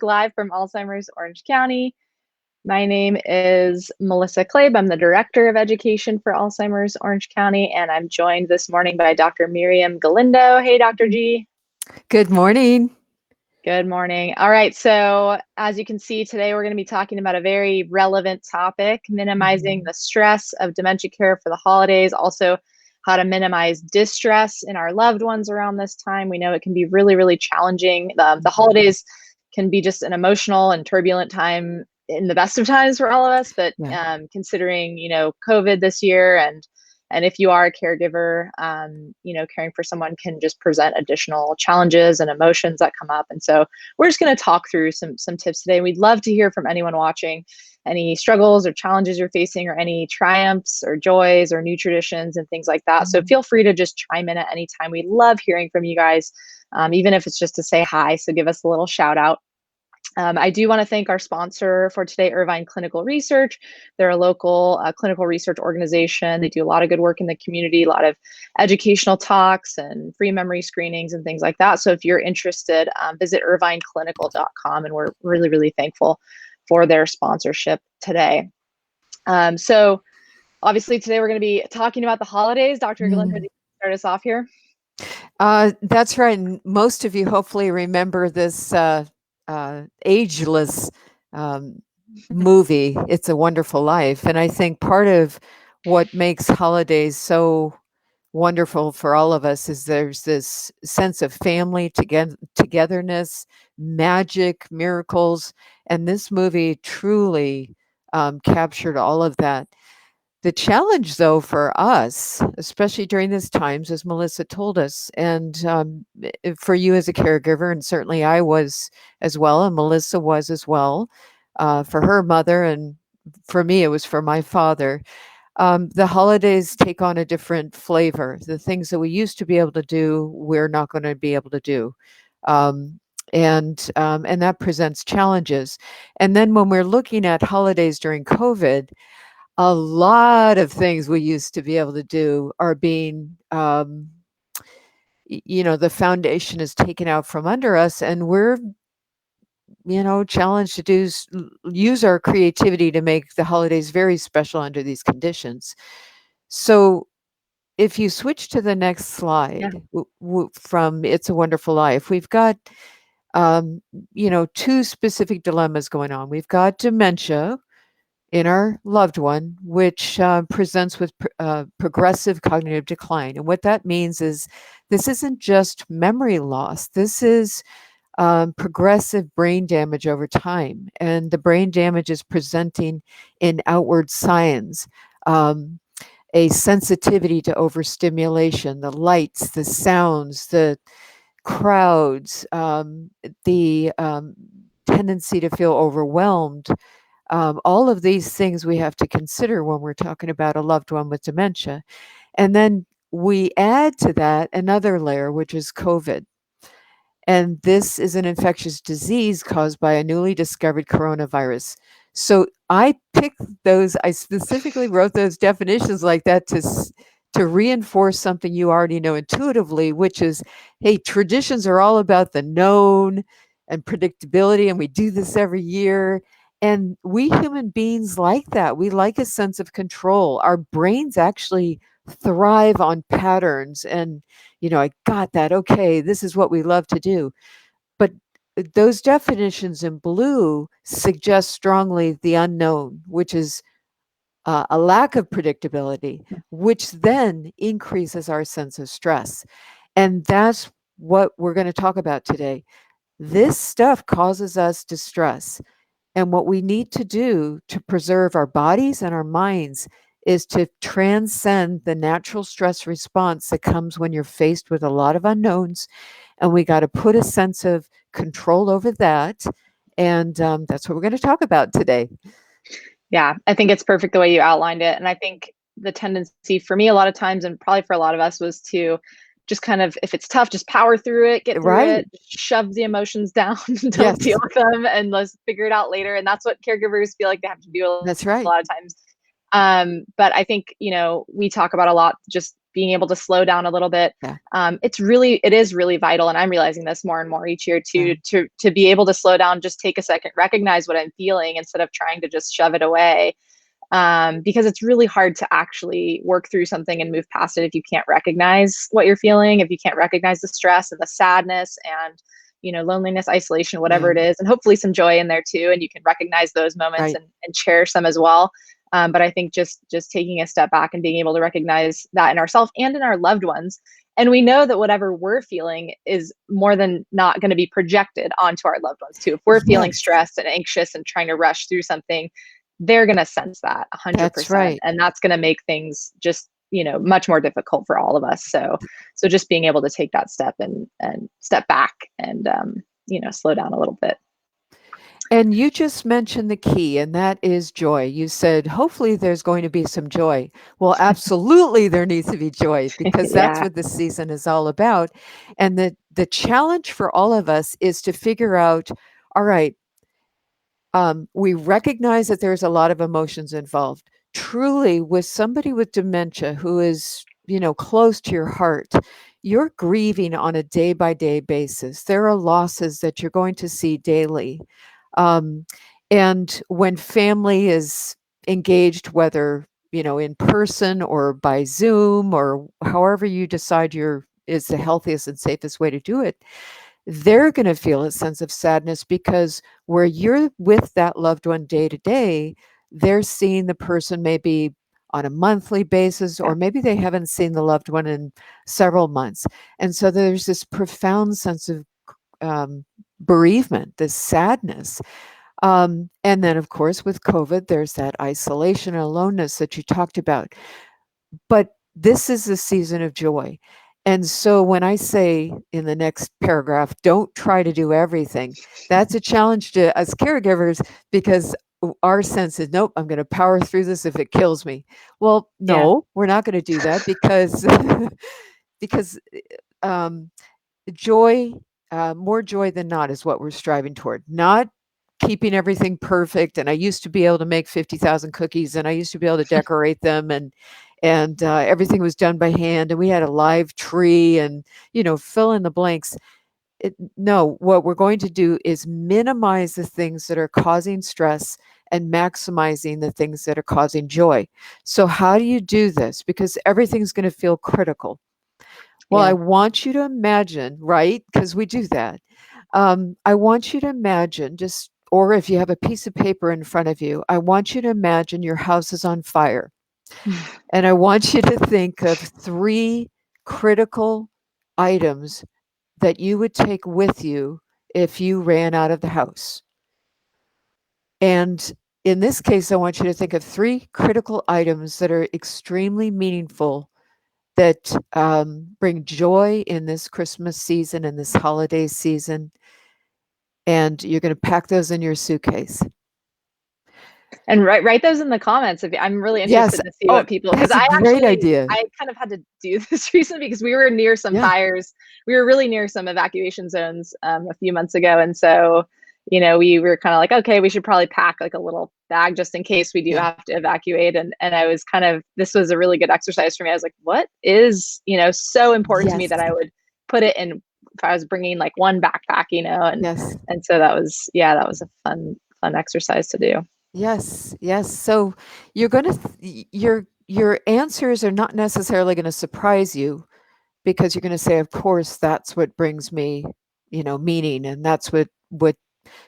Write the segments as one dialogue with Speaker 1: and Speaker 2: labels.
Speaker 1: live from Alzheimer's Orange County. My name is Melissa Klabe. I'm the Director of Education for Alzheimer's Orange County, and I'm joined this morning by Dr. Miriam Galindo. Hey, Dr. G.
Speaker 2: Good morning.
Speaker 1: Good morning. All right, so as you can see, today we're going to be talking about a very relevant topic, minimizing the stress of dementia care for the holidays, also how to minimize distress in our loved ones around this time. We know it can be really, really challenging. The holidays can be just an emotional and turbulent time in the best of times for all of us, but considering, COVID this year and if you are a caregiver, caring for someone can just present additional challenges and emotions that come up. And so we're just going to talk through some tips today. We'd love to hear from anyone watching, any struggles or challenges you're facing, or any triumphs or joys or new traditions and things like that. So feel free to just chime in at any time. We love hearing from you guys, even if it's just to say hi. So give us a little shout out. I do want to thank our sponsor for today, Irvine Clinical Research. They're a local clinical research organization. They do a lot of good work in the community, a lot of educational talks and free memory screenings and things like that. So if you're interested, visit irvineclinical.com, and we're really, really thankful for their sponsorship today. So obviously today we're going to be talking about the holidays. Dr. Galindo, do you start us off here?
Speaker 2: That's right. And most of you hopefully remember this ageless movie, It's a Wonderful Life. And I think part of what makes holidays so wonderful for all of us is there's this sense of family, togetherness, magic, miracles. And this movie truly captured all of that. The challenge, though, for us, especially during these times, as Melissa told us, and for you as a caregiver, and certainly I was as well, and Melissa was as well, for her mother, and for me, it was for my father. The holidays take on a different flavor. The things that we used to be able to do, we're not going to be able to do. And that presents challenges. And then when we're looking at holidays during COVID, a lot of things we used to be able to do are being, the foundation is taken out from under us, and we're, challenged to use our creativity to make the holidays very special under these conditions. So if you switch to the next slide from It's a Wonderful Life, we've got, two specific dilemmas going on. We've got dementia in our loved one, which presents with progressive cognitive decline. And what that means is this isn't just memory loss. This is progressive brain damage over time. And the brain damage is presenting in outward signs, a sensitivity to overstimulation, the lights, the sounds, the crowds, the tendency to feel overwhelmed. All of these things we have to consider when we're talking about a loved one with dementia. And then we add to that another layer, which is COVID. And this is an infectious disease caused by a newly discovered coronavirus. So I picked those, I specifically wrote those definitions like that to reinforce something you already know intuitively, which is, hey, traditions are all about the known and predictability, and we do this every year. And we human beings like that. We like a sense of control. Our brains actually thrive on patterns. And, I got that. Okay, this is what we love to do. But those definitions in blue suggest strongly the unknown, which is a lack of predictability, which then increases our sense of stress. And that's what we're going to talk about today. This stuff causes us distress. And what we need to do to preserve our bodies and our minds is to transcend the natural stress response that comes when you're faced with a lot of unknowns. And we got to put a sense of control over that. And that's what we're going to talk about today.
Speaker 1: Yeah, I think it's perfect the way you outlined it. And I think the tendency for me a lot of times, and probably for a lot of us, was to just kind of, if it's tough, just power through it, get through it, shove the emotions down, don't deal with them, and let's figure it out later. And that's what caregivers feel like they have to do a lot of times. But I think, we talk about a lot, just being able to slow down a little bit.
Speaker 2: Yeah.
Speaker 1: It is really vital, and I'm realizing this more and more each year
Speaker 2: Yeah.
Speaker 1: too, to be able to slow down, just take a second, recognize what I'm feeling instead of trying to just shove it away. Because it's really hard to actually work through something and move past it if you can't recognize what you're feeling, if you can't recognize the stress and the sadness and, loneliness, isolation, whatever
Speaker 2: Yeah.
Speaker 1: it is, and hopefully some joy in there too. And you can recognize those moments
Speaker 2: Right.
Speaker 1: and cherish them as well. But I think just taking a step back and being able to recognize that in ourselves and in our loved ones. And we know that whatever we're feeling is more than not going to be projected onto our loved ones too. If we're feeling
Speaker 2: Yes,
Speaker 1: stressed and anxious and trying to rush through something, they're going to sense that
Speaker 2: that's
Speaker 1: 100%.
Speaker 2: right.
Speaker 1: And that's going to make things just, much more difficult for all of us. So just being able to take that step and step back and, slow down a little bit.
Speaker 2: And you just mentioned the key, and that is joy. You said, hopefully, there's going to be some joy. Well, absolutely, there needs to be joy because that's
Speaker 1: Yeah.
Speaker 2: what this season is all about. And the challenge for all of us is to figure out, all right, we recognize that there's a lot of emotions involved. Truly, with somebody with dementia who is, close to your heart, you're grieving on a day by day basis. There are losses that you're going to see daily. Um, and when family is engaged, whether, in person or by Zoom or however you decide is the healthiest and safest way to do it, they're going to feel a sense of sadness because where you're with that loved one day to day, they're seeing the person maybe on a monthly basis,
Speaker 1: Yeah.
Speaker 2: or maybe they haven't seen the loved one in several months. And so there's this profound sense of um, bereavement, this sadness. And then, of course, with COVID, there's that isolation and aloneness that you talked about. But this is a season of joy. And so when I say in the next paragraph, don't try to do everything, that's a challenge to us caregivers because our sense is, nope, I'm going to power through this if it kills me. Well,
Speaker 1: Yeah.
Speaker 2: no, we're not going to do that because because um, joy, more joy than not, is what we're striving toward. Not keeping everything perfect. And I used to be able to make 50,000 cookies, and I used to be able to decorate them, and everything was done by hand, and we had a live tree, and fill in the blanks. No, what we're going to do is minimize the things that are causing stress and maximizing the things that are causing joy. So how do you do this? Because everything's going to feel critical. Well, I
Speaker 1: Yeah.
Speaker 2: want you to imagine, right? Because we do that. I want you to imagine, just, or if you have a piece of paper in front of you, I want you to imagine your house is on fire. And I want you to think of 3 critical items that you would take with you if you ran out of the house. And in this case, I want you to think of 3 critical items that are extremely meaningful, that bring joy in this Christmas season and this holiday season. And you're going to pack those in your suitcase.
Speaker 1: And write those in the comments. I'm really
Speaker 2: Yes.
Speaker 1: interested to see
Speaker 2: Oh,
Speaker 1: what people, because
Speaker 2: that's a great idea.
Speaker 1: I kind of had to do this recently because we were near some
Speaker 2: Yeah.
Speaker 1: fires. We were really near some evacuation zones a few months ago, and so we were kind of like, okay, we should probably pack like a little bag just in case we do
Speaker 2: Yeah.
Speaker 1: have to evacuate. And I was kind of, this was a really good exercise for me. I was like, what is so important to me
Speaker 2: Yes.
Speaker 1: that I would put it in if I was bringing like one backpack,
Speaker 2: Yes.
Speaker 1: and so that was a fun exercise to do.
Speaker 2: Yes. Yes. So you're going to, your answers are not necessarily going to surprise you because you're going to say, of course, that's what brings me, meaning. And that's what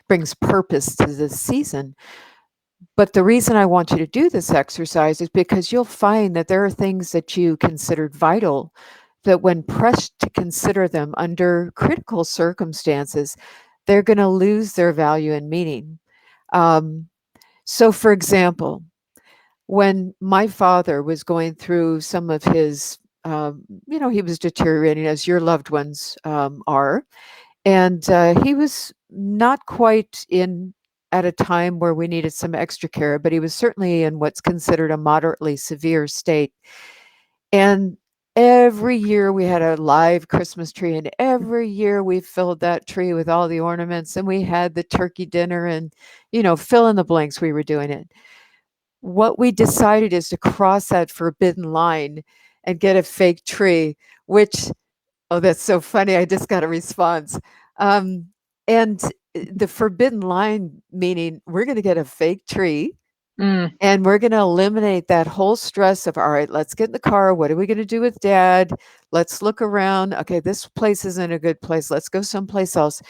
Speaker 2: brings purpose to this season. But the reason I want you to do this exercise is because you'll find that there are things that you considered vital that when pressed to consider them under critical circumstances, they're going to lose their value and meaning. Um, so, for example, when my father was going through some of his, he was deteriorating as your loved ones are, and he was not quite in at a time where we needed some extra care, but he was certainly in what's considered a moderately severe state. And every year we had a live Christmas tree, and every year we filled that tree with all the ornaments, and we had the turkey dinner, and, fill in the blanks, we were doing it. What we decided is to cross that forbidden line and get a fake tree, which, oh, that's so funny. I just got a response. And the forbidden line, meaning we're going to get a fake tree
Speaker 1: Mm,
Speaker 2: and we're going to eliminate that whole stress of, all right, let's get in the car. What are we going to do with dad? Let's look around. Okay, this place isn't a good place. Let's go someplace else.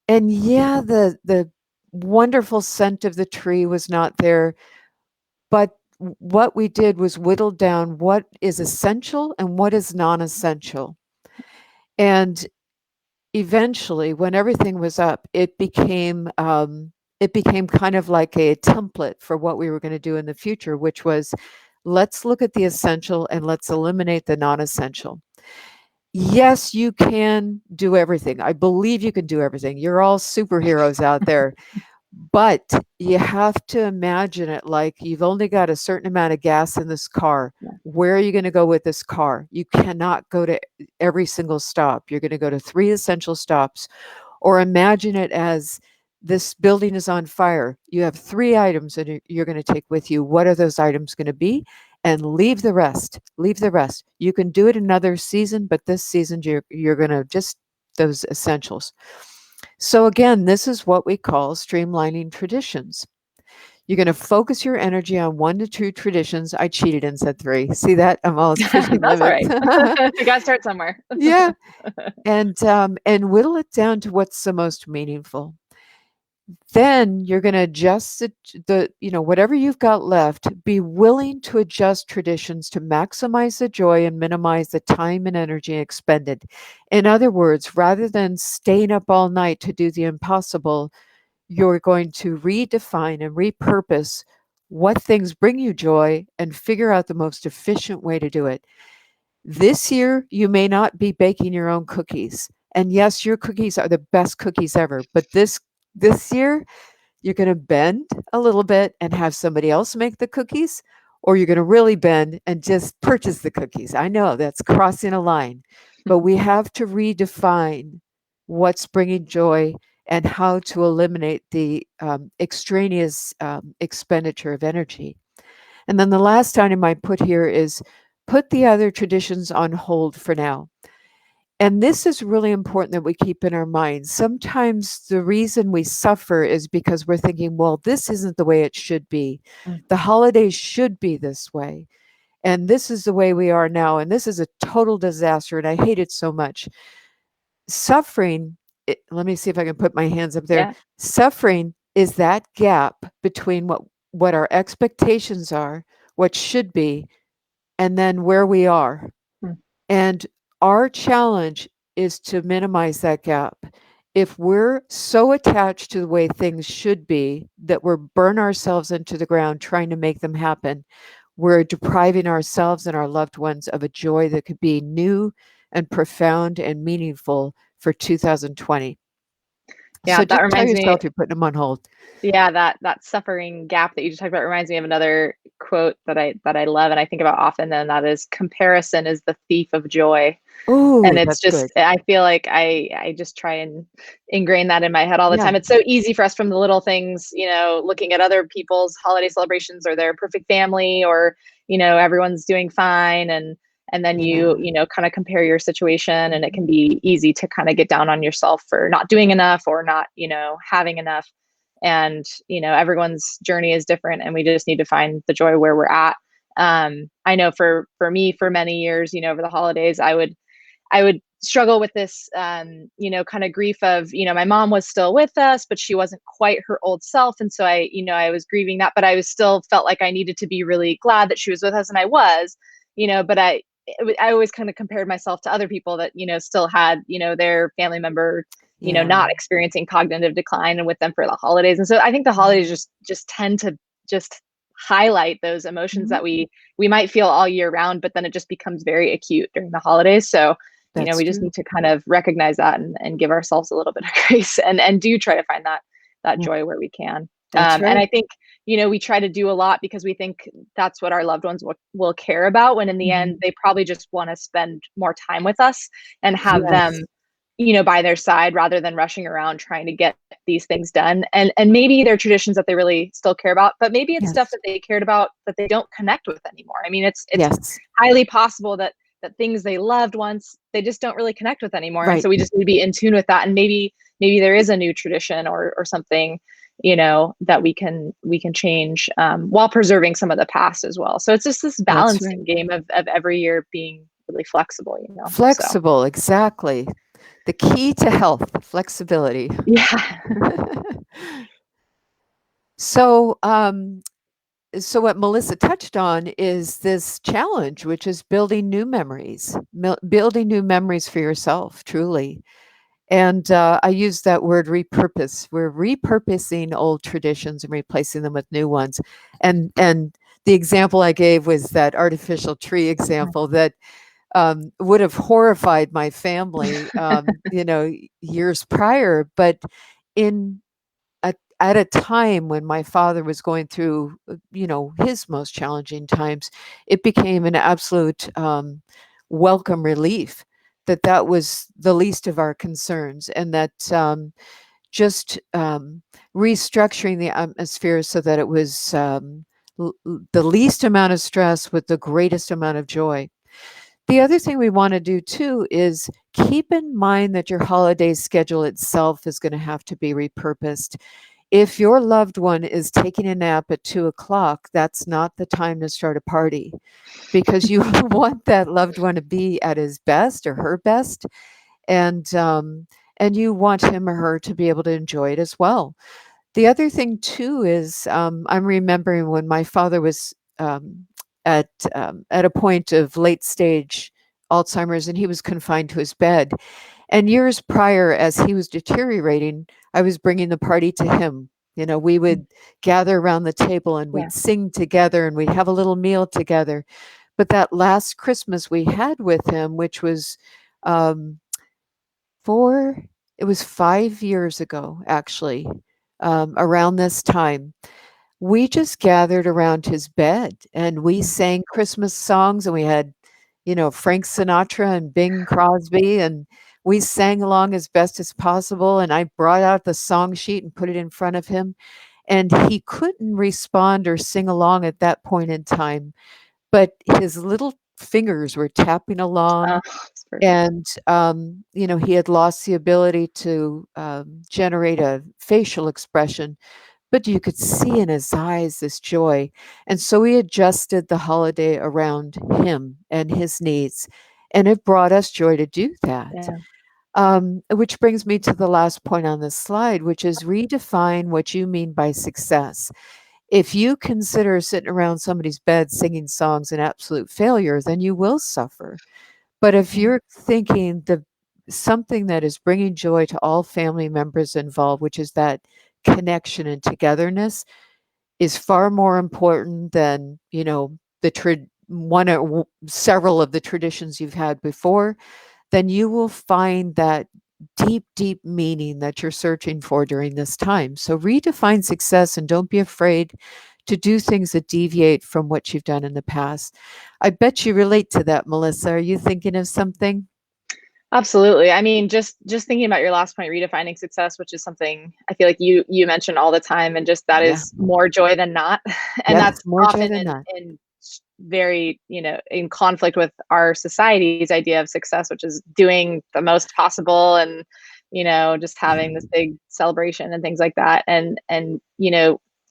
Speaker 2: And yeah, the wonderful scent of the tree was not there, but what we did was whittle down what is essential and what is non-essential. And eventually, when everything was up, it became kind of like a template for what we were going to do in the future, which was let's look at the essential and let's eliminate the non-essential. Yes, you can do everything. I believe you can do everything. You're all superheroes out there. But you have to imagine it like you've only got a certain amount of gas in this car.
Speaker 1: yeah.
Speaker 2: Where are you going to go with this car? You cannot go to every single stop. You're going to go to 3 essential stops. Or imagine it as this building is on fire. You have 3 items that you're going to take with you. What are those items going to be? And leave the rest. Leave the rest. You can do it another season, but this season you're going to just those essentials. So again, this is what we call streamlining traditions. You're going to focus your energy on 1 to 2 traditions. I cheated and said 3. See that? I'm almost pushing
Speaker 1: That's all
Speaker 2: limits.
Speaker 1: right. You got to start somewhere.
Speaker 2: Yeah, and whittle it down to what's the most meaningful. Then you're going to adjust whatever you've got left, be willing to adjust traditions to maximize the joy and minimize the time and energy expended. In other words, rather than staying up all night to do the impossible, you're going to redefine and repurpose what things bring you joy and figure out the most efficient way to do it. This year, you may not be baking your own cookies. And yes, your cookies are the best cookies ever, but this year you're going to bend a little bit and have somebody else make the cookies, or you're going to really bend and just purchase the cookies. I know that's crossing a line, but we have to redefine what's bringing joy and how to eliminate the extraneous expenditure of energy. And then the last item I put here is put the other traditions on hold for now. And this is really important that we keep in our minds. Sometimes the reason we suffer is because we're thinking, well, this isn't the way it should be.
Speaker 1: Mm,
Speaker 2: The holidays should be this way. And this is the way we are now. And this is a total disaster. And I hate it so much. Suffering, let me see if I can put my hands up there.
Speaker 1: yeah.
Speaker 2: Suffering is that gap between what our expectations are, what should be, and then where we are.
Speaker 1: Mm,
Speaker 2: And our challenge is to minimize that gap. If we're so attached to the way things should be that we're burn ourselves into the ground trying to make them happen, we're depriving ourselves and our loved ones of a joy that could be new and profound and meaningful for 2020.
Speaker 1: Yeah,
Speaker 2: So
Speaker 1: that
Speaker 2: just tell
Speaker 1: reminds me.
Speaker 2: yourself you're putting them on hold.
Speaker 1: Yeah, that suffering gap that you just talked about reminds me of another quote that I love and I think about often, and that is comparison is the thief of joy. And
Speaker 2: Oh,
Speaker 1: it's
Speaker 2: that's
Speaker 1: just
Speaker 2: good.
Speaker 1: I feel like I just try and ingrain that in my head all the
Speaker 2: Yeah.
Speaker 1: time. It's so easy for us from the little things, looking at other people's holiday celebrations or their perfect family, or everyone's doing fine, and then
Speaker 2: Yeah.
Speaker 1: kind of compare your situation, and it can be easy to kind of get down on yourself for not doing enough or not having enough. And everyone's journey is different, and we just need to find the joy where we're at. I know for me, for many years, over the holidays, I would struggle with this, kind of grief of, my mom was still with us, but she wasn't quite her old self. And so I was grieving that, but I was still felt like I needed to be really glad that she was with us. And I was, but I always kind of compared myself to other people that, still had, their family member,
Speaker 2: Yeah.
Speaker 1: not experiencing cognitive decline and with them for the holidays. And so I think the holidays just tend to just highlight those emotions
Speaker 2: Mhm.
Speaker 1: that we might feel all year round, but then it just becomes very acute during the holidays. So
Speaker 2: That's
Speaker 1: we just
Speaker 2: true.
Speaker 1: need to kind of recognize that and give ourselves a little bit of grace, and do try to find that
Speaker 2: Yeah.
Speaker 1: joy where we can.
Speaker 2: That's
Speaker 1: And
Speaker 2: right.
Speaker 1: I think, we try to do a lot because we think that's what our loved ones will care about, when in the end,
Speaker 2: Mhm.
Speaker 1: they probably just want to spend more time with us and have them,
Speaker 2: Yes.
Speaker 1: by their side rather than rushing around trying to get these things done. And maybe they're traditions that they really still care about, but maybe it's stuff
Speaker 2: Yes.
Speaker 1: that they cared about that they don't connect with anymore. I mean, it's
Speaker 2: Yes.
Speaker 1: highly possible that things they loved once, they just don't really connect with anymore. And
Speaker 2: Right.
Speaker 1: so we just need to be in tune with that. And maybe there is a new tradition or something, that we can change, while preserving some of the past as well. So it's just this
Speaker 2: That's right.
Speaker 1: balancing game of every year being really flexible. So
Speaker 2: Flexible, exactly. The key to health, flexibility.
Speaker 1: yeah.
Speaker 2: So, so what Melissa touched on is this challenge, which is building new memories, building new memories for yourself, truly. And I use that word repurpose. We're repurposing old traditions and replacing them with new ones. And the example I gave was that artificial tree example that would have horrified my family, years prior. But in at a time when my father was going through, his most challenging times, it became an absolute welcome relief that that was the least of our concerns, and that just restructuring the atmosphere so that it was the least amount of stress with the greatest amount of joy. The other thing we want to do too is keep in mind that your holiday schedule itself is going to have to be repurposed. If your loved one is taking a nap at 2 o'clock, that's not the time to start a party, because you want that loved one to be at his best or her best, and you want him or her to be able to enjoy it as well. The other thing too is, I'm remembering when my father was at a point of late stage Alzheimer's, and he was confined to his bed. And years prior, as he was deteriorating, I was bringing the party to him. We would gather around the table and
Speaker 1: Yeah.
Speaker 2: we'd sing together and we'd have a little meal together. But that last Christmas we had with him, which was um, four, it was 5 years ago, actually, around this time, we just gathered around his bed and we sang Christmas songs, and we had, Frank Sinatra and Bing Crosby, and we sang along as best as possible. And I brought out the song sheet and put it in front of him. And he couldn't respond or sing along at that point in time, but his little fingers were tapping
Speaker 1: Oh,
Speaker 2: along.
Speaker 1: it's perfect.
Speaker 2: And, he had lost the ability to generate a facial expression, but you could see in his eyes this joy. And so we adjusted the holiday around him and his needs. And it brought us joy to do that.
Speaker 1: Yeah.
Speaker 2: Which brings me to the last point on this slide, which is redefine what you mean by success. If you consider sitting around somebody's bed singing songs an absolute failure, then you will suffer. But if
Speaker 1: Yeah.
Speaker 2: you're thinking the something that is bringing joy to all family members involved, which is that connection and togetherness, is far more important than, the one or several of the traditions you've had before, then you will find that deep, deep meaning that you're searching for during this time. So redefine success and don't be afraid to do things that deviate from what you've done in the past. I bet you relate to that, Melissa. Are you thinking of something?
Speaker 1: Absolutely. I mean, just thinking about your last point, redefining success, which is something I feel like you mention all the time, and just that
Speaker 2: Yeah.
Speaker 1: is more joy than not. And
Speaker 2: Yes,
Speaker 1: that's
Speaker 2: more joy
Speaker 1: often
Speaker 2: than that.
Speaker 1: in very, in conflict with our society's idea of success, which is doing the most possible and, just having this big celebration and things like that. And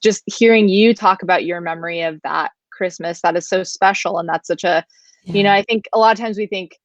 Speaker 1: just hearing you talk about your memory of that Christmas, that is so special. And that's such a,
Speaker 2: Yeah.
Speaker 1: I think a lot of times we think,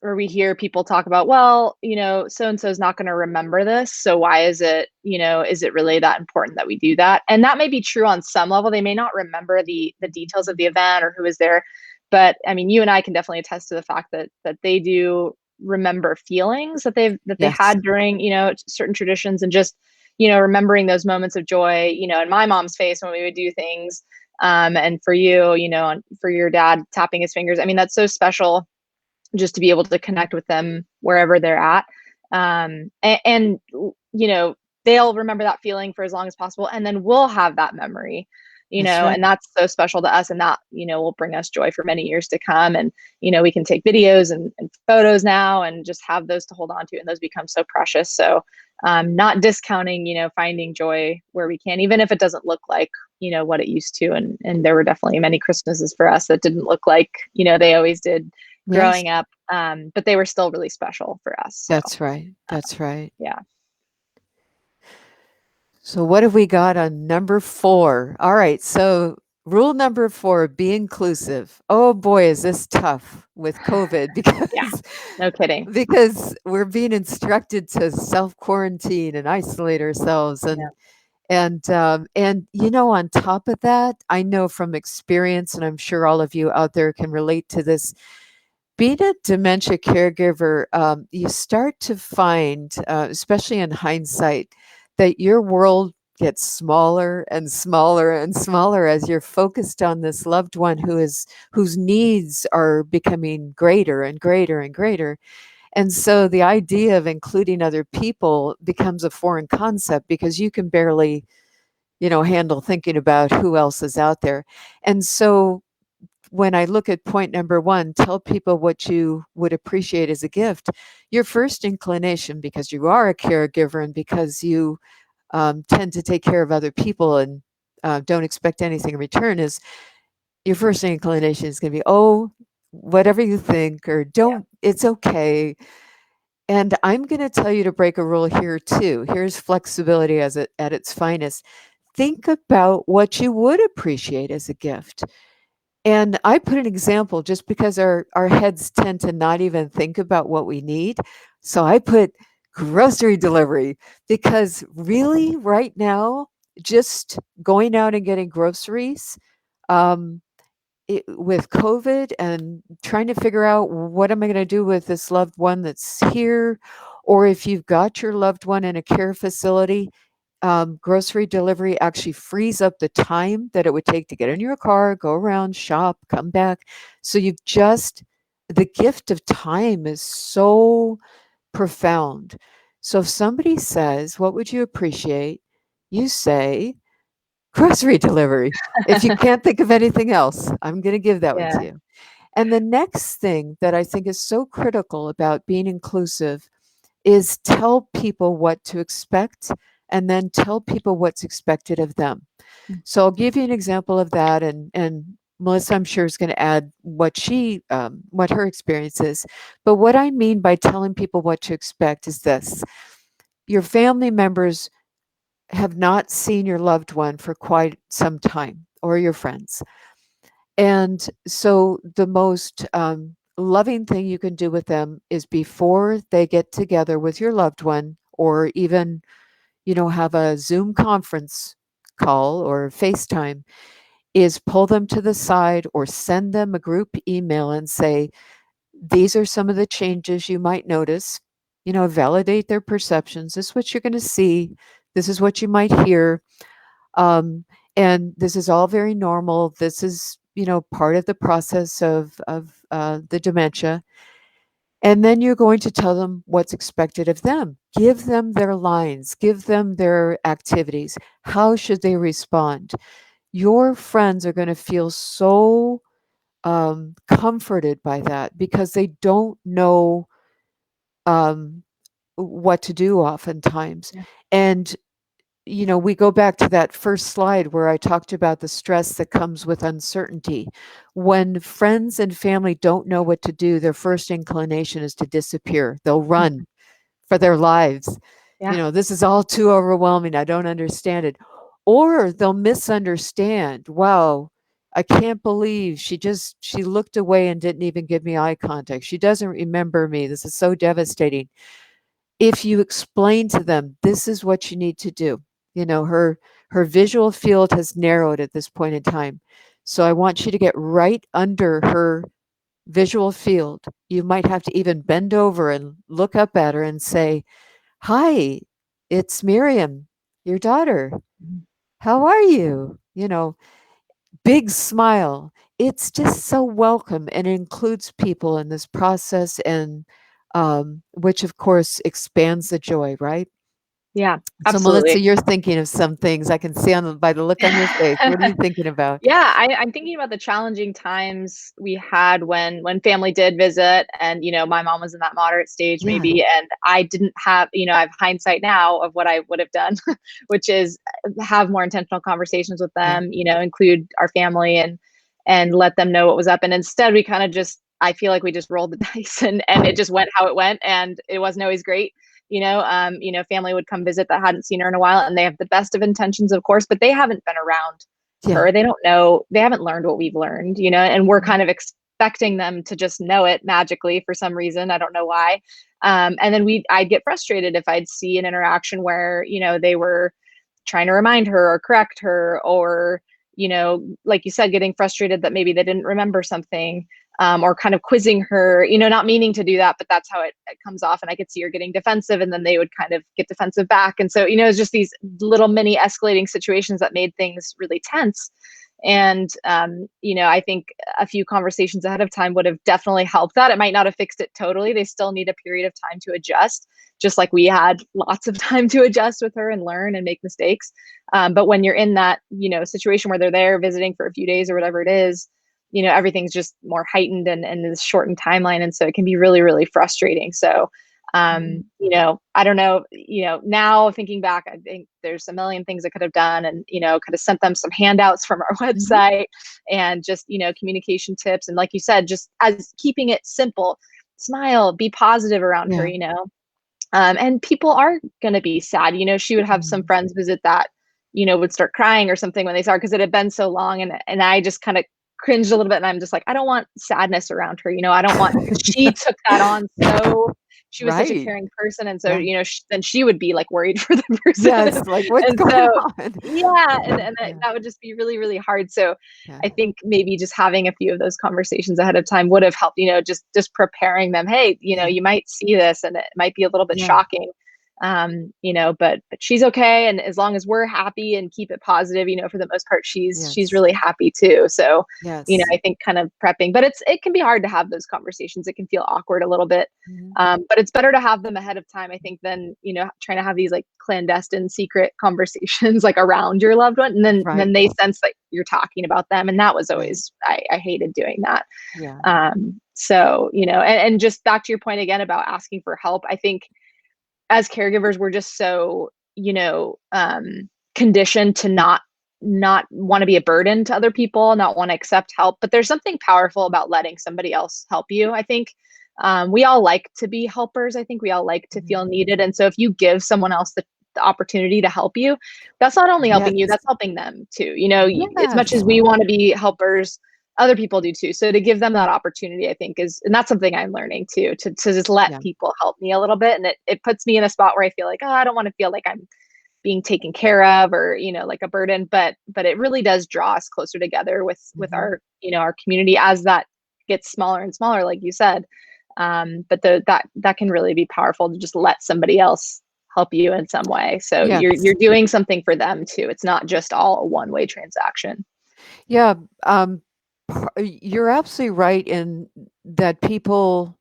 Speaker 1: or we hear people talk about, well, so and so is not going to remember this. So why is it really that important that we do that? And that may be true on some level. They may not remember the details of the event or who was there. But I mean, you and I can definitely attest to the fact that they do remember feelings that they
Speaker 2: Yes.
Speaker 1: had during, certain traditions, and just, remembering those moments of joy, in my mom's face when we would do things. And for you, and for your dad tapping his fingers. I mean, that's so special just to be able to connect with them wherever they're at. And they'll remember that feeling for as long as possible. And then we'll have that memory,
Speaker 2: That's right.
Speaker 1: and that's so special to us, and that, will bring us joy for many years to come. And, we can take videos and photos now and just have those to hold on to, and those become so precious. So, not discounting, finding joy where we can, even if it doesn't look like, what it used to. And there were definitely many Christmases for us that didn't look like, they always did
Speaker 2: Yes,
Speaker 1: growing up. But they were still really special for us. So,
Speaker 2: that's right. That's right.
Speaker 1: yeah.
Speaker 2: So what have we got on number 4? All right. So rule number 4, be inclusive. Oh boy, is this tough with COVID
Speaker 1: Yeah. No kidding.
Speaker 2: because we're being instructed to self quarantine and isolate ourselves
Speaker 1: Yeah.
Speaker 2: and on top of that, I know from experience, and I'm sure all of you out there can relate to this. Being a dementia caregiver, you start to find, especially in hindsight, that your world gets smaller and smaller and smaller as you're focused on this loved one whose needs are becoming greater and greater and greater. And so the idea of including other people becomes a foreign concept because you can barely, handle thinking about who else is out there. And so when I look at point number 1, tell people what you would appreciate as a gift. Your first inclination, because you are a caregiver and because you tend to take care of other people and don't expect anything in return, is your first inclination is going to be, oh, whatever you think, or
Speaker 1: Yeah.
Speaker 2: don't, it's okay. And I'm going to tell you to break a rule here too. Here's flexibility at its finest. Think about what you would appreciate as a gift. And I put an example just because our heads tend to not even think about what we need. So I put grocery delivery because really right now, just going out and getting groceries, um, with COVID and trying to figure out what am I going to do with this loved one that's here, or if you've got your loved one in a care facility, grocery delivery actually frees up the time that it would take to get in your car, go around, shop, come back. So the gift of time is so profound. So if somebody says, what would you appreciate? You say, grocery delivery. If you can't think of anything else, I'm going to give that one
Speaker 1: Yeah.
Speaker 2: to you. And the next thing that I think is so critical about being inclusive is tell people what to expect and then tell people what's expected of them. So I'll give you an example of that, and Melissa, I'm sure, is going to add what her experience is. But what I mean by telling people what to expect is this: your family members have not seen your loved one for quite some time, or your friends. And so the most loving thing you can do with them is before they get together with your loved one, or even, have a Zoom conference call or FaceTime, is pull them to the side or send them a group email and say, these are some of the changes you might notice. Validate their perceptions. This is what you're going to see. This is what you might hear. Um, and this is all very normal. This is, part of the process of the dementia. And then you're going to tell them what's expected of them. Give them their lines, give them their activities. How should they respond? Your friends are going to feel so comforted by that because they don't know um, what to do oftentimes.
Speaker 1: Yeah.
Speaker 2: And we go back to that first slide where I talked about the stress that comes with uncertainty. When friends and family don't know what to do, their first inclination is to disappear. They'll
Speaker 1: Mhm.
Speaker 2: run for their lives.
Speaker 1: Yeah.
Speaker 2: This is all too overwhelming. I don't understand it. Or they'll misunderstand. Wow, I can't believe she looked away and didn't even give me eye contact. She doesn't remember me. This is so devastating. If you explain to them, this is what you need to do. Her visual field has narrowed at this point in time. So I want you to get right under her visual field. You might have to even bend over and look up at her and say, "Hi, it's Miriam, your daughter.
Speaker 1: Mhm.
Speaker 2: How are you?" Big smile. It's just so welcome and includes people in this process, and which of course expands the joy, right?
Speaker 1: Yeah,
Speaker 2: So, Melissa,
Speaker 1: absolutely.
Speaker 2: you're thinking of some things I can see by the look on your face. What are you thinking about?
Speaker 1: Yeah, I'm thinking about the challenging times we had when family did visit, and my mom was in that moderate stage
Speaker 2: Yeah,
Speaker 1: maybe, and I didn't have, I have hindsight now of what I would have done, which is have more intentional conversations with
Speaker 2: yeah,
Speaker 1: them, include our family and let them know what was up. And instead we kind of just, I feel like we just rolled the dice, and it just went how it went, and it wasn't always great. Family would come visit that hadn't seen her in a while, and they have the best of intentions, of course, but they haven't been around
Speaker 2: yeah.
Speaker 1: her. They don't know, they haven't learned what we've learned, and we're
Speaker 2: Mhm.
Speaker 1: kind of expecting them to just know it magically for some reason. I don't know why. And then I'd get frustrated if I'd see an interaction where, they were trying to remind her or correct her, or, like you said, getting frustrated that maybe they didn't remember something, or kind of quizzing her, not meaning to do that, but that's how it comes off. And I could see her getting defensive, and then they would kind of get defensive back. And so, it's just these little mini escalating situations that made things really tense. And, I think a few conversations ahead of time would have definitely helped that. It might not have fixed it totally. They still need a period of time to adjust, just like we had lots of time to adjust with her and learn and make mistakes. But when you're in that, situation where they're there visiting for a few days or whatever it is, everything's just more heightened and this shortened timeline. And so it can be really, really frustrating. So,
Speaker 2: Mhm.
Speaker 1: I don't know, now thinking back, I think there's a million things I could have done, and, could have sent them some handouts from our
Speaker 2: Mhm.
Speaker 1: website, and just, communication tips. And like you said, just as keeping it simple, smile, be positive around her,
Speaker 2: Yeah.
Speaker 1: and people are going to be sad. She would have some
Speaker 2: Mhm.
Speaker 1: friends visit that, would start crying or something when they saw her, because it had been so long. And I just kind of cringed a little bit. And I'm just like, I don't want sadness around her. I don't want, because she
Speaker 2: Yeah.
Speaker 1: took that on. So she was such a
Speaker 2: Right.
Speaker 1: caring person. And so,
Speaker 2: Yeah.
Speaker 1: then she would be like worried for the person.
Speaker 2: Yes, like, what's
Speaker 1: And
Speaker 2: going
Speaker 1: so,
Speaker 2: on?
Speaker 1: yeah. And that,
Speaker 2: Yeah,
Speaker 1: that would just be really, really hard. So
Speaker 2: yeah.
Speaker 1: I think maybe just having a few of those conversations ahead of time would have helped, just preparing them. Hey,
Speaker 2: Yeah,
Speaker 1: you might see this and it might be a little bit
Speaker 2: yeah.
Speaker 1: shocking. But she's okay. And as long as we're happy and keep it positive, for the most part, she's
Speaker 2: Yes,
Speaker 1: really happy too. So,
Speaker 2: yes.
Speaker 1: I think kind of prepping, but it can be hard to have those conversations. It can feel awkward a little bit.
Speaker 2: Mhm.
Speaker 1: But it's better to have them ahead of time, I think, than, trying to have these like clandestine secret conversations like around your loved one. And then
Speaker 2: Right,
Speaker 1: they sense that you're talking about them. And that was
Speaker 2: right.
Speaker 1: always, I hated doing that.
Speaker 2: Yeah.
Speaker 1: So, and just back to your point again about asking for help, I think as caregivers, we're just so, conditioned to not want to be a burden to other people, not want to accept help. But there's something powerful about letting somebody else help you. I think we all like to be helpers. I think we all like to
Speaker 2: Mhm.
Speaker 1: feel needed. And so if you give someone else the opportunity to help you, that's not only helping you,
Speaker 2: Yes,
Speaker 1: that's helping them too. As much
Speaker 2: yes.
Speaker 1: as we want to be helpers, other people do too. So to give them that opportunity, I think and that's something I'm learning too, to just let
Speaker 2: Yeah,
Speaker 1: people help me a little bit. And it puts me in a spot where I feel like, oh, I don't want to feel like I'm being taken care of, or, like a burden, but it really does draw us closer together with
Speaker 2: mhm.
Speaker 1: our, our community as that gets smaller and smaller, like you said. But that can really be powerful to just let somebody else help you in some way. So you're
Speaker 2: Yes.
Speaker 1: doing something for them too. It's not just all a one-way transaction.
Speaker 2: Yeah, you're absolutely right in that people,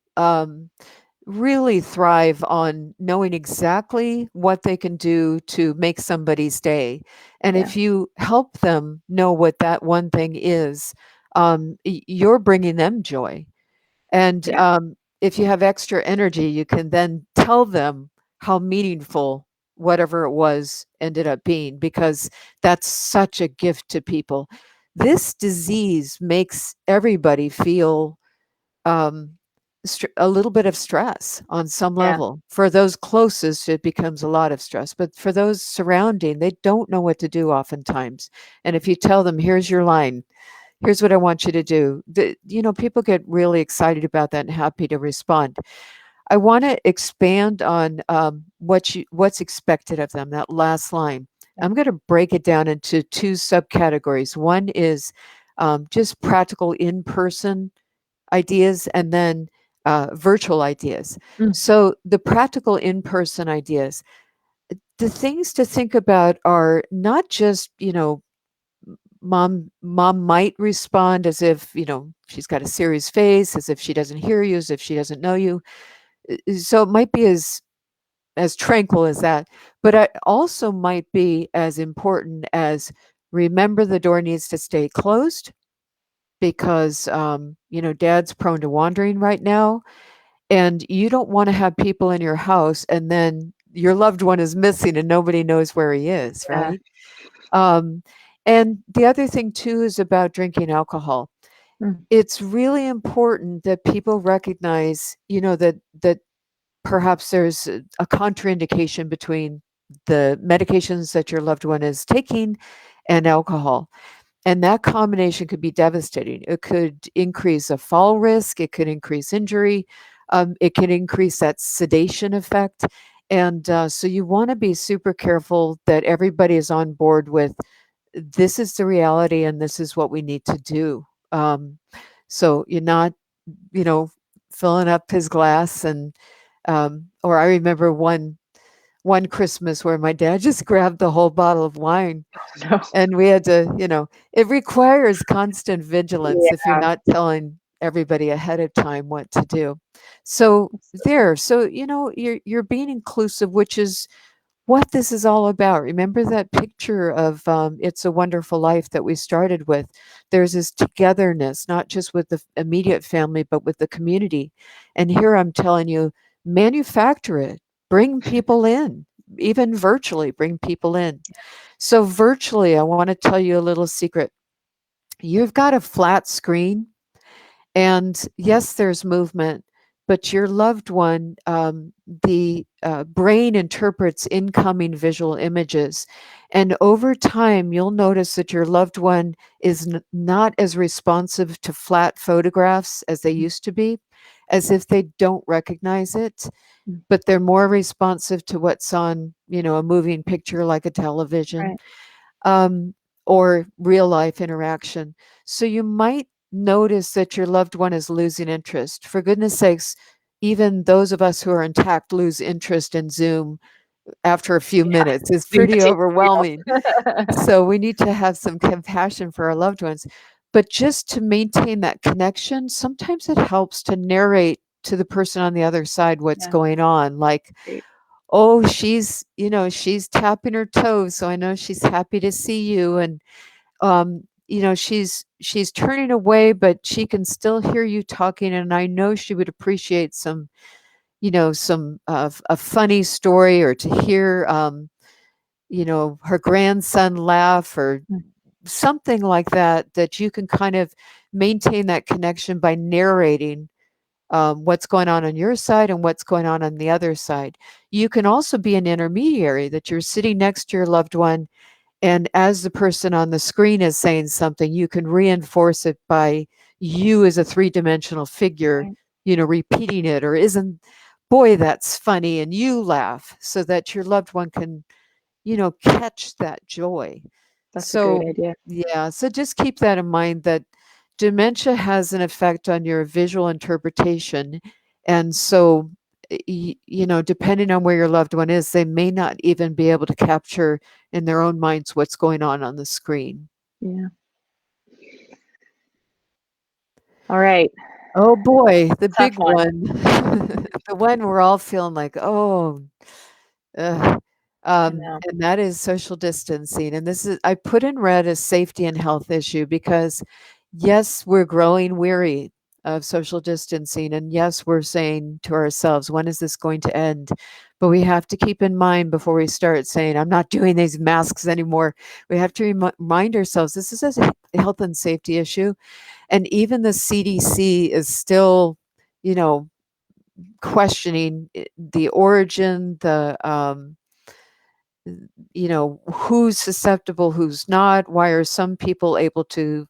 Speaker 2: really thrive on knowing exactly what they can do to make somebody's day. And
Speaker 1: Yeah.
Speaker 2: if you help them know what that one thing is, you're bringing them joy. And
Speaker 1: Yeah.
Speaker 2: if you have extra energy, you can then tell them how meaningful whatever it was ended up being, because that's such a gift to people. This disease makes everybody feel um, a little bit of stress on some
Speaker 1: Yeah.
Speaker 2: level. For those closest, it becomes a lot of stress. But for those surrounding, they don't know what to do oftentimes. And if you tell them, here's your line, here's what I want you to do, people get really excited about that and happy to respond. I want to expand on what's expected of them, that last line.
Speaker 1: Yeah.
Speaker 2: I'm going to break it down into two subcategories. One is just practical in person ideas, and then virtual ideas.
Speaker 1: Mm.
Speaker 2: So, the practical in person ideas, the things to think about are not just, mom might respond as if, she's got a serious face, as if she doesn't hear you, as if she doesn't know you. So, it might be as tranquil as that. But it also might be as important as remember the door needs to stay closed because, dad's prone to wandering right now. And you don't want to have people in your house and then your loved one is missing and nobody knows where he is,
Speaker 1: Yeah.
Speaker 2: right? Um, and the other thing too is about drinking alcohol.
Speaker 1: Mm.
Speaker 2: It's really important that people recognize, that perhaps there's a contraindication between the medications that your loved one is taking and alcohol. And that combination could be devastating. It could increase a fall risk, it could increase injury, it can increase that sedation effect. And so you want to be super careful that everybody is on board with this is the reality and this is what we need to do. So you're not, you know, filling up his glass or I remember one Christmas where my dad just grabbed the whole bottle of wine
Speaker 1: No.
Speaker 2: and we had to, it requires constant vigilance if you're
Speaker 1: Yeah.
Speaker 2: not telling everybody ahead of time what to do. So there, so you're being inclusive, which is what this is all about. Remember that picture of It's a Wonderful Life that we started with? There's this togetherness, not just with the immediate family, but with the community. And here I'm telling you, manufacture it, bring people in, even virtually, bring people in. So, virtually, I want to tell you a little secret. You've got a flat screen and yes, there's movement, but your loved one, the brain interprets incoming visual images. And over time, you'll notice that your loved one is not as responsive to flat photographs as they used to be, as if they don't recognize it,
Speaker 1: Mm.
Speaker 2: but they're more responsive to what's on, a moving picture like a television,
Speaker 1: Right.
Speaker 2: um, or real life interaction. So you might notice that your loved one is losing interest. For goodness sakes, even those of us who are intact lose interest in Zoom after a few
Speaker 1: Yeah.
Speaker 2: minutes. It's
Speaker 1: Zoom
Speaker 2: pretty
Speaker 1: fatigue real.
Speaker 2: overwhelming. So we need to have some compassion for our loved ones. But just to maintain that connection, sometimes it helps to narrate to the person on the other side what's
Speaker 1: Yeah.
Speaker 2: going on. Like,
Speaker 1: Great.
Speaker 2: oh, she's tapping her toes, so I know she's happy to see you. And she's turning away, but she can still hear you talking, and I know she would appreciate a funny story or to hear her grandson laugh or
Speaker 1: Mm.
Speaker 2: something like that, that you can kind of maintain that connection by narrating what's going on your side and what's going on the other side. You can also be an intermediary, that you're sitting next to your loved one, and as the person on the screen is saying something, you can reinforce it by you as a three-dimensional figure,
Speaker 1: Right.
Speaker 2: repeating it, or isn't, boy, that's funny, and you laugh so that your loved one can, catch that joy.
Speaker 1: That's a great
Speaker 2: So,
Speaker 1: idea.
Speaker 2: yeah, so just keep that in mind that dementia has an effect on your visual interpretation. And so, depending on where your loved one is, they may not even be able to capture in their own minds what's going on the screen.
Speaker 1: Yeah. All right.
Speaker 2: Oh boy, the
Speaker 1: Tough
Speaker 2: big
Speaker 1: one.
Speaker 2: one. The one we're all feeling like, oh, ugh.
Speaker 1: I know.
Speaker 2: And that is social distancing. And this is, I put in red a safety and health issue because, yes, we're growing weary of social distancing. And yes, we're saying to ourselves, when is this going to end? But we have to keep in mind before we start saying, I'm not doing these masks anymore. We have to remind ourselves this is a health and safety issue. And even the CDC is still, you know, questioning the origin, who's susceptible, who's not. Why are some people able to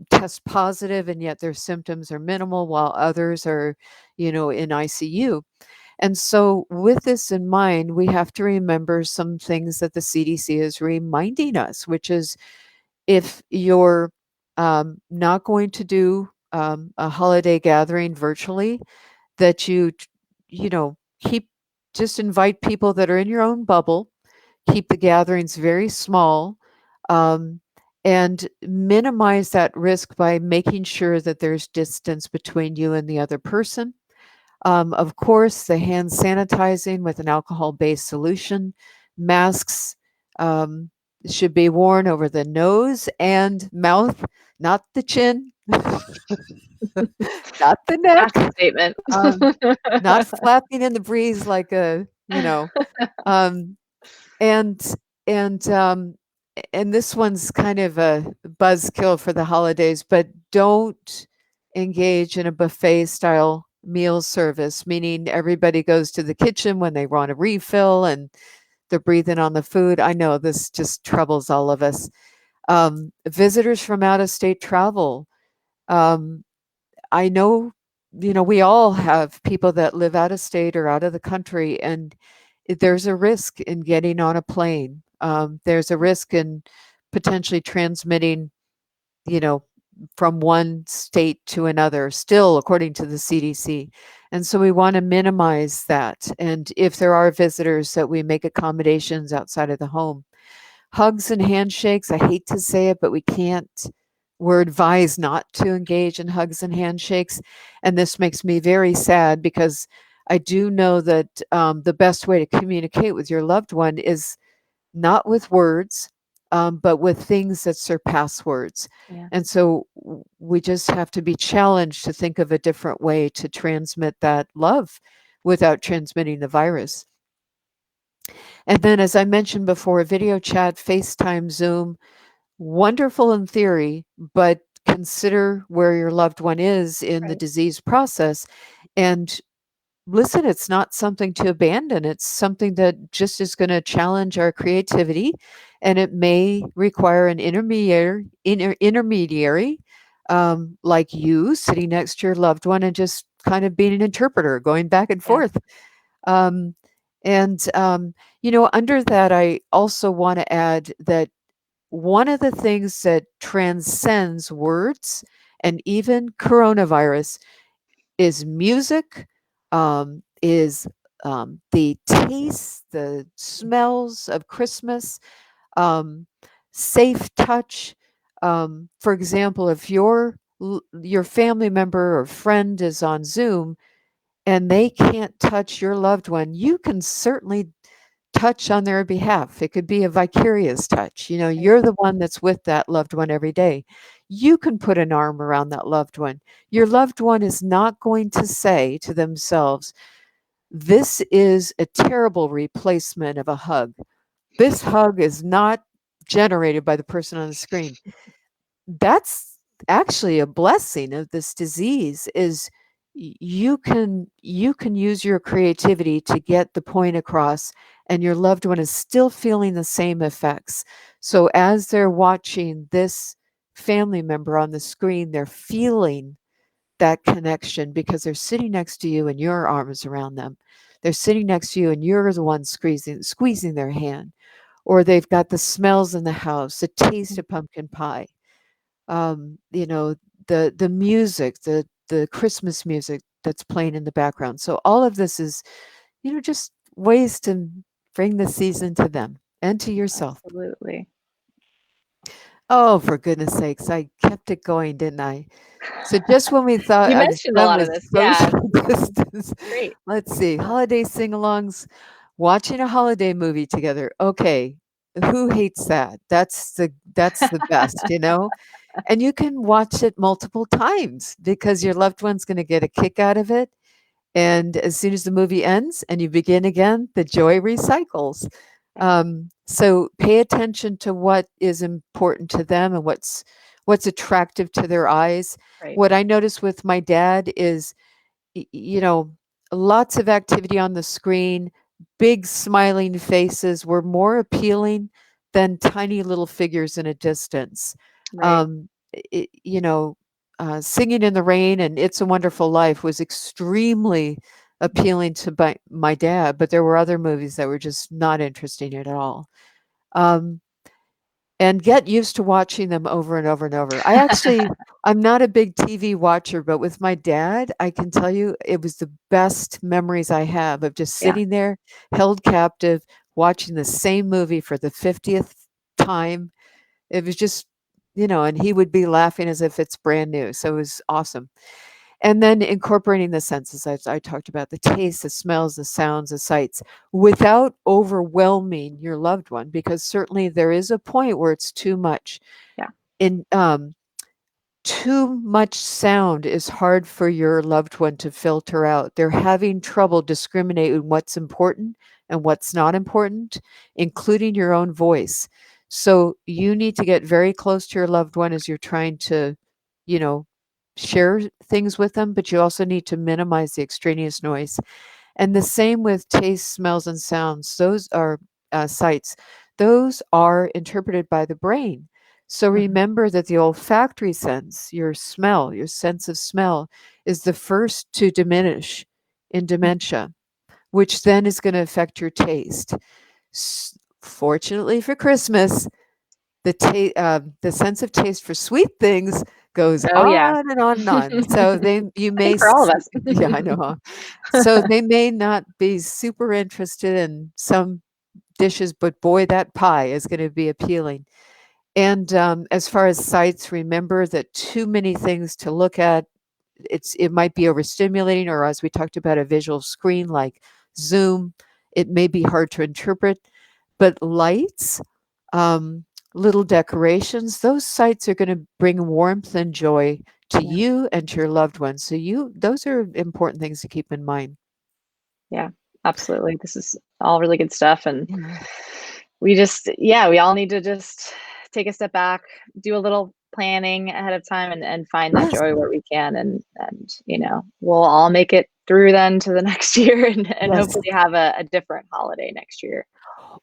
Speaker 2: test positive and yet their symptoms are minimal while others are, in ICU? And so, with this in mind, we have to remember some things that the CDC is reminding us, which is if you're not going to do a holiday gathering virtually, that keep, just invite people that are in your own bubble, keep the gatherings very small, um, and minimize that risk by making sure that there's distance between you and the other person. Of course, the hand sanitizing with an alcohol-based solution. Masks um, should be worn over the nose and mouth, not the chin, not the
Speaker 1: Fashion
Speaker 2: neck,
Speaker 1: statement.
Speaker 2: um, not flapping in the breeze like a, um, and and um, and this one's kind of a buzzkill for the holidays, but don't engage in a buffet style meal service, meaning everybody goes to the kitchen when they want a refill and they're breathing on the food. I know this just troubles all of us. Visitors from out of state travel. Um, I know, we all have people that live out of state or out of the country, and there's a risk in getting on a plane. There's a risk in potentially transmitting, you know, from one state to another, still according to the CDC. And so we want to minimize that. And if there are visitors, that we make accommodations outside of the home. Hugs and handshakes, I hate to say it, but we can't. We're advised not to engage in hugs and handshakes. And this makes me very sad because I do know that the best way to communicate with your loved one is not with words, but with things that surpass words.
Speaker 1: Yeah,
Speaker 2: And so we just have to be challenged to think of a different way to transmit that love without transmitting the virus. And then, as I mentioned before, video chat, FaceTime, Zoom, wonderful in theory, but consider where your loved one is in the
Speaker 1: right.
Speaker 2: disease process. And listen, it's not something to abandon. It's something that just is going to challenge our creativity, and it may require an intermediary, like you sitting next to your loved one and just kind of being an interpreter, going back and
Speaker 1: Yeah,
Speaker 2: forth. Um, and under that, I also want to add that one of the things that transcends words and even coronavirus is music, is the tastes, the smells of Christmas, um, safe touch. For example, if your family member or friend is on Zoom and they can't touch your loved one, you can certainly touch on their behalf. It could be a vicarious touch.
Speaker 1: right.
Speaker 2: You're the one that's with that loved one every day. You can put an arm around that loved one. Your loved one is not going to say to themselves, "This is a terrible replacement of a hug. This hug is not generated by the person on the screen." That's actually a blessing of this disease is you can use your creativity to get the point across, and your loved one is still feeling the same effects. So as they're watching this family member on the screen, they're feeling that connection because they're sitting next to you and your arms around them. They're sitting next to you and you're the one squeezing their hand. Or they've got the smells in the house, the taste
Speaker 1: Mm,
Speaker 2: of pumpkin pie, um, you know, the music, the Christmas music that's playing in the background. So all of this is, just ways to bring the season to them and to yourself.
Speaker 1: absolutely.
Speaker 2: Oh, for goodness sakes, I kept it going, didn't I? So just when we thought
Speaker 1: You
Speaker 2: I was
Speaker 1: mentioned a
Speaker 2: done
Speaker 1: lot of
Speaker 2: with
Speaker 1: this. Yeah,
Speaker 2: social distance,
Speaker 1: great.
Speaker 2: let's see, holiday sing-alongs, watching a holiday movie together. Okay, who hates that? That's the best, you know? And you can watch it multiple times because your loved one's gonna get a kick out of it, and as soon as the movie ends and you begin again, the joy recycles.
Speaker 1: Yeah,
Speaker 2: So pay attention to what is important to them and what's attractive to their eyes.
Speaker 1: right,
Speaker 2: What I notice with my dad is, lots of activity on the screen, big smiling faces were more appealing than tiny little figures in a distance.
Speaker 1: right.
Speaker 2: Um, Singing in the Rain and It's a Wonderful Life was extremely appealing to my dad, but there were other movies that were just not interesting at all. Um, and get used to watching them over and over and over. I'm not a big TV watcher, but with my dad, I can tell you it was the best memories I have of just
Speaker 1: Yeah,
Speaker 2: sitting there, held captive, watching the same movie for the 50th time. It was just, and he would be laughing as if it's brand new. So it was awesome. And then incorporating the senses, as I talked about, the taste, the smells, the sounds, the sights, without overwhelming your loved one, because certainly there is a point where it's too much.
Speaker 1: Yeah.
Speaker 2: In too much sound is hard for your loved one to filter out. They're having trouble discriminating what's important and what's not important, including your own voice. So you need to get very close to your loved one as you're trying to, you know, share things with them, but you also need to minimize the extraneous noise. And the same with taste, smells, and sounds. Those are sights. Those are interpreted by the brain. So
Speaker 1: Mhm.
Speaker 2: remember that the olfactory sense, your smell, your sense of smell, is the first to diminish in dementia, which then is going to affect your taste. Fortunately for Christmas, the sense of taste for sweet things goes
Speaker 1: Oh, yeah.
Speaker 2: on and on and on. So you
Speaker 1: I
Speaker 2: may,
Speaker 1: think for all of us.
Speaker 2: yeah, I know. Huh? So they may not be super interested in some dishes, but boy, that pie is going to be appealing. And as far as sights, remember that too many things to look at, it might be overstimulating, or as we talked about, a visual screen like Zoom, it may be hard to interpret. But lights, um, little decorations, those sights are going to bring warmth and joy to
Speaker 1: Yeah.
Speaker 2: you and to your loved ones. So those are important things to keep in mind.
Speaker 1: Yeah, absolutely. This is all really good stuff. And
Speaker 2: Yeah.
Speaker 1: we all need to just take a step back, do a little planning ahead of time and find that
Speaker 2: Yes.
Speaker 1: joy where we can. And, we'll all make it through then to the next year and
Speaker 2: Yes.
Speaker 1: hopefully have a different holiday next year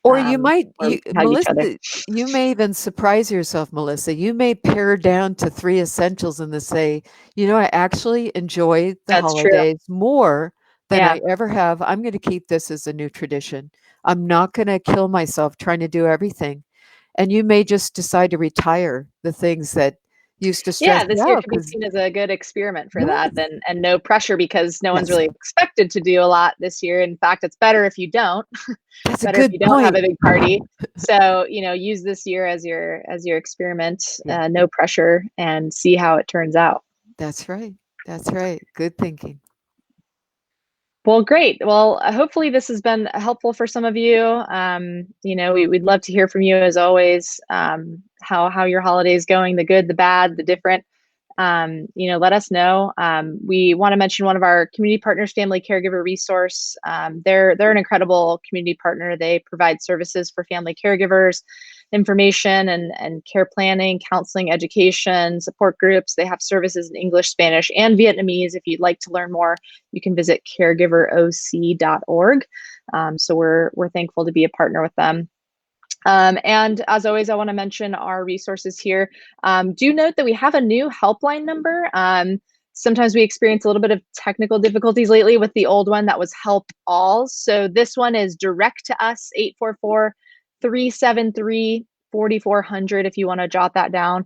Speaker 2: Or you might,
Speaker 1: where we can hug each other.
Speaker 2: Melissa, you may even surprise yourself, Melissa. You may pare down to 3 essentials and then say, I actually enjoy the
Speaker 1: That's true.
Speaker 2: holidays more than
Speaker 1: Yeah.
Speaker 2: I ever have. I'm going to keep this as a new tradition. I'm not going to kill myself trying to do everything. And you may just decide to retire the things that used to stress
Speaker 1: Yeah, this
Speaker 2: you
Speaker 1: year
Speaker 2: out
Speaker 1: could be
Speaker 2: because,
Speaker 1: seen as a good experiment for that
Speaker 2: yes,
Speaker 1: and no pressure because no one's
Speaker 2: yes,
Speaker 1: really expected to do a lot this year. In fact, it's better if you don't.
Speaker 2: that's a
Speaker 1: Better if you
Speaker 2: good
Speaker 1: don't have
Speaker 2: point.
Speaker 1: a big party. So, use this year as your experiment,
Speaker 2: Yeah,
Speaker 1: no pressure, and see how it turns out.
Speaker 2: that's right. That's right. Good thinking.
Speaker 1: Well, great. Well, hopefully this has been helpful for some of you. We'd love to hear from you as always. How your holiday is going, the good, the bad, the different. Let us know. We want to mention one of our community partners, Family Caregiver Resource. They're an incredible community partner. They provide services for family caregivers, information and care planning, counseling, education, support groups. They have services in English, Spanish, and Vietnamese. If you'd like to learn more, you can visit caregiveroc.org. So we're thankful to be a partner with them. And as always, I want to mention our resources here. Do note that we have a new helpline number. Sometimes we experience a little bit of technical difficulties lately with the old one that was Help All. So this one is direct to us, 844-373-4400 if you want to jot that down.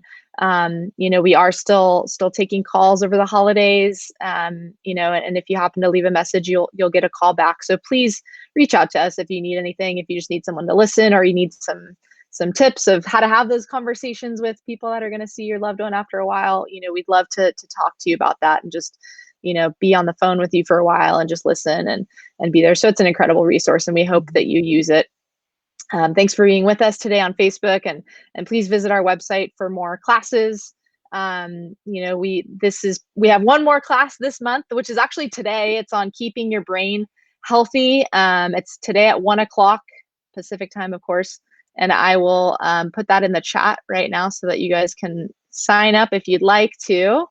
Speaker 1: We are still taking calls over the holidays. And if you happen to leave a message, you'll get a call back. So please reach out to us if you need anything, if you just need someone to listen or you need some tips of how to have those conversations with people that are going to see your loved one after a while. We'd love to talk to you about that and just be on the phone with you for a while and just listen and be there. So it's an incredible resource and we hope that you use it. Thanks for being with us today on Facebook and please visit our website for more classes. We have one more class this month, which is actually today. It's on keeping your brain healthy. It's today at 1:00 Pacific time, of course, and I will put that in the chat right now so that you guys can sign up if you'd like to.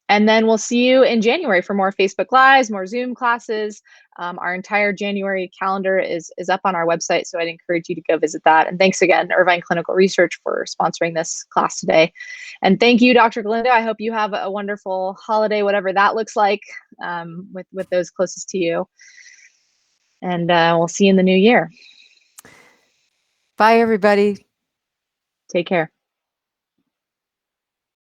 Speaker 1: And then we'll see you in January for more Facebook Lives, more Zoom classes. Our entire January calendar is up on our website, so I'd encourage you to go visit that. And thanks again, Irvine Clinical Research, for sponsoring this class today. And thank you, Dr. Galindo. I hope you have a wonderful holiday, whatever that looks like, with those closest to you. And we'll see you in the new year.
Speaker 2: Bye, everybody.
Speaker 1: Take care.